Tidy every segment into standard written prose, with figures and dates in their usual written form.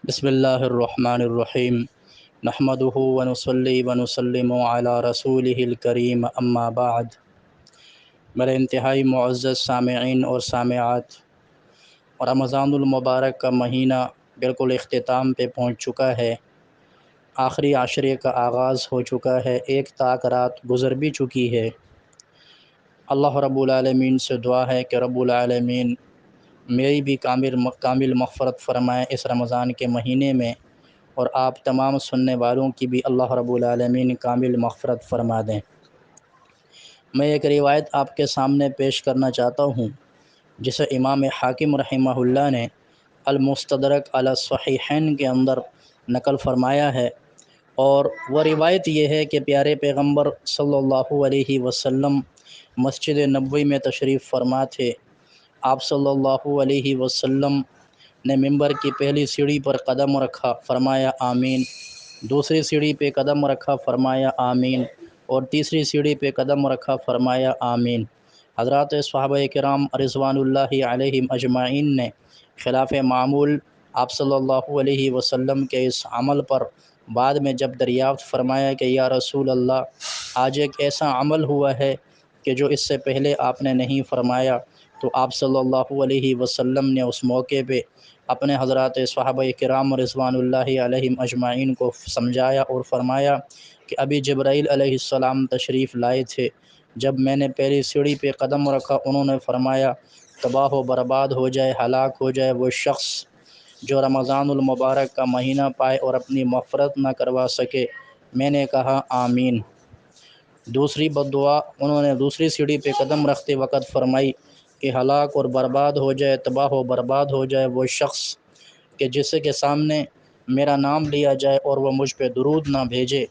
بسم اللہ الرحمن الرحیم نحمدہ ونصلی ونسلم علی رسولہ الکریم اما بعد۔ میرے انتہائی معزز سامعین اور سامعات، رمضان المبارک کا مہینہ بالکل اختتام پہ پہنچ چکا ہے۔ آخری عشرے کا آغاز ہو چکا ہے، ایک تاک رات گزر بھی چکی ہے۔ اللہ رب العالمین سے دعا ہے کہ رب العالمین میری بھی کامل مغفرت فرمائے اس رمضان کے مہینے میں، اور آپ تمام سننے والوں کی بھی اللہ رب العالمین کامل مغفرت فرما دیں۔ میں ایک روایت آپ کے سامنے پیش کرنا چاہتا ہوں جسے امام حاکم رحمہ اللہ نے المستدرک علی الصحیحین کے اندر نقل فرمایا ہے، اور وہ روایت یہ ہے کہ پیارے پیغمبر صلی اللہ علیہ وسلم مسجد نبوی میں تشریف فرما تھے۔ آپ صلی اللہ علیہ وسلم نے منبر کی پہلی سیڑھی پر قدم رکھا، فرمایا آمین۔ دوسری سیڑھی پہ قدم رکھا، فرمایا آمین، اور تیسری سیڑھی پہ قدم رکھا، فرمایا آمین۔ حضرات صحابہ کرام رضوان اللہ علیہم اجمعین نے خلاف معمول آپ صلی اللہ علیہ وسلم کے اس عمل پر بعد میں جب دریافت فرمایا کہ یا رسول اللہ، آج ایک ایسا عمل ہوا ہے کہ جو اس سے پہلے آپ نے نہیں فرمایا، تو آپ صلی اللہ علیہ وسلم نے اس موقع پہ اپنے حضرات صحابہ کرام رضوان اللہ علیہم اجمعین کو سمجھایا اور فرمایا کہ ابھی جبرائیل علیہ السلام تشریف لائے تھے، جب میں نے پہلی سیڑھی پہ قدم رکھا انہوں نے فرمایا تباہ و برباد ہو جائے، ہلاک ہو جائے وہ شخص جو رمضان المبارک کا مہینہ پائے اور اپنی مغفرت نہ کروا سکے۔ میں نے کہا آمین۔ دوسری بددعا انہوں نے دوسری سیڑھی پہ قدم رکھتے وقت فرمائی کہ ہلاک اور برباد ہو جائے، تباہ و برباد ہو جائے وہ شخص کہ جس کے سامنے میرا نام لیا جائے اور وہ مجھ پہ درود نہ بھیجے۔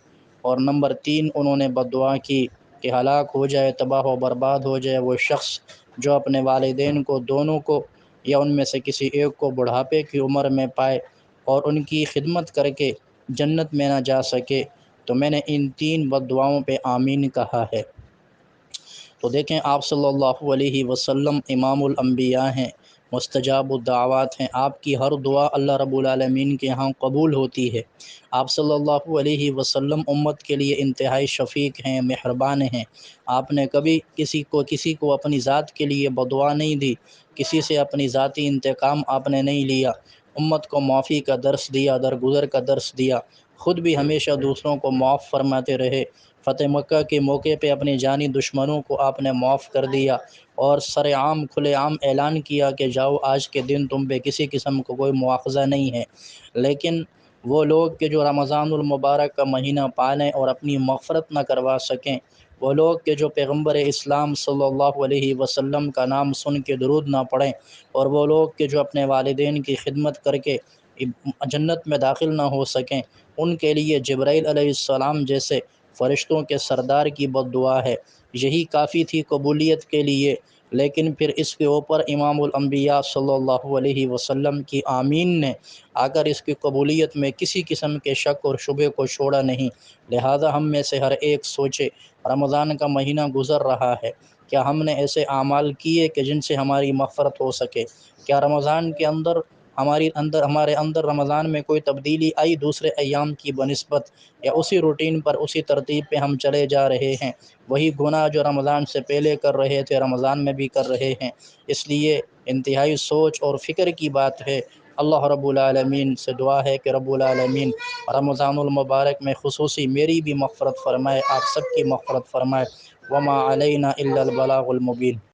اور نمبر 3 انہوں نے بددعا کی کہ ہلاک ہو جائے، تباہ و برباد ہو جائے وہ شخص جو اپنے والدین کو دونوں کو یا ان میں سے کسی ایک کو بڑھاپے کی عمر میں پائے اور ان کی خدمت کر کے جنت میں نہ جا سکے۔ تو میں نے ان 3 بددعاؤں پہ آمین کہا ہے۔ تو دیکھیں آپ صلی اللہ علیہ وسلم امام الانبیاء ہیں، مستجاب الدعوات ہیں، آپ کی ہر دعا اللہ رب العالمین کے ہاں قبول ہوتی ہے۔ آپ صلی اللہ علیہ وسلم امت کے لیے انتہائی شفیق ہیں، مہربان ہیں۔ آپ نے کبھی کسی کو اپنی ذات کے لیے بددعا نہیں دی، کسی سے اپنی ذاتی انتقام آپ نے نہیں لیا، امت کو معافی کا درس دیا، درگزر کا درس دیا، خود بھی ہمیشہ دوسروں کو معاف فرماتے رہے۔ فتح مکہ کے موقع پہ اپنی جانی دشمنوں کو آپ نے معاف کر دیا اور سر عام کھلے عام اعلان کیا کہ جاؤ آج کے دن تم پہ کسی قسم کو کوئی مواخذہ نہیں ہے۔ لیکن وہ لوگ کہ جو رمضان المبارک کا مہینہ پالیں اور اپنی مغفرت نہ کروا سکیں، وہ لوگ کہ جو پیغمبر اسلام صلی اللہ علیہ وسلم کا نام سن کے درود نہ پڑھیں، اور وہ لوگ کہ جو اپنے والدین کی خدمت کر کے جنت میں داخل نہ ہو سکیں، ان کے لیے جبرائیل علیہ السلام جیسے فرشتوں کے سردار کی بددعا ہے، یہی کافی تھی قبولیت کے لیے۔ لیکن پھر اس کے اوپر امام الانبیاء صلی اللہ علیہ وسلم کی آمین نے آ کر اس کی قبولیت میں کسی قسم کے شک اور شبہ کو چھوڑا نہیں۔ لہذا ہم میں سے ہر ایک سوچے، رمضان کا مہینہ گزر رہا ہے، کیا ہم نے ایسے اعمال کیے کہ جن سے ہماری مغفرت ہو سکے؟ کیا رمضان کے اندر ہمارے اندر رمضان میں کوئی تبدیلی آئی دوسرے ایام کی بنسبت، یا اسی روٹین پر اسی ترتیب پہ ہم چلے جا رہے ہیں؟ وہی گناہ جو رمضان سے پہلے کر رہے تھے رمضان میں بھی کر رہے ہیں۔ اس لیے انتہائی سوچ اور فکر کی بات ہے۔ اللہ رب العالمین سے دعا ہے کہ رب العالمین رمضان المبارک میں خصوصی میری بھی مغفرت فرمائے، آپ سب کی مغفرت فرمائے۔ وما علینا الا البلاغ المبین۔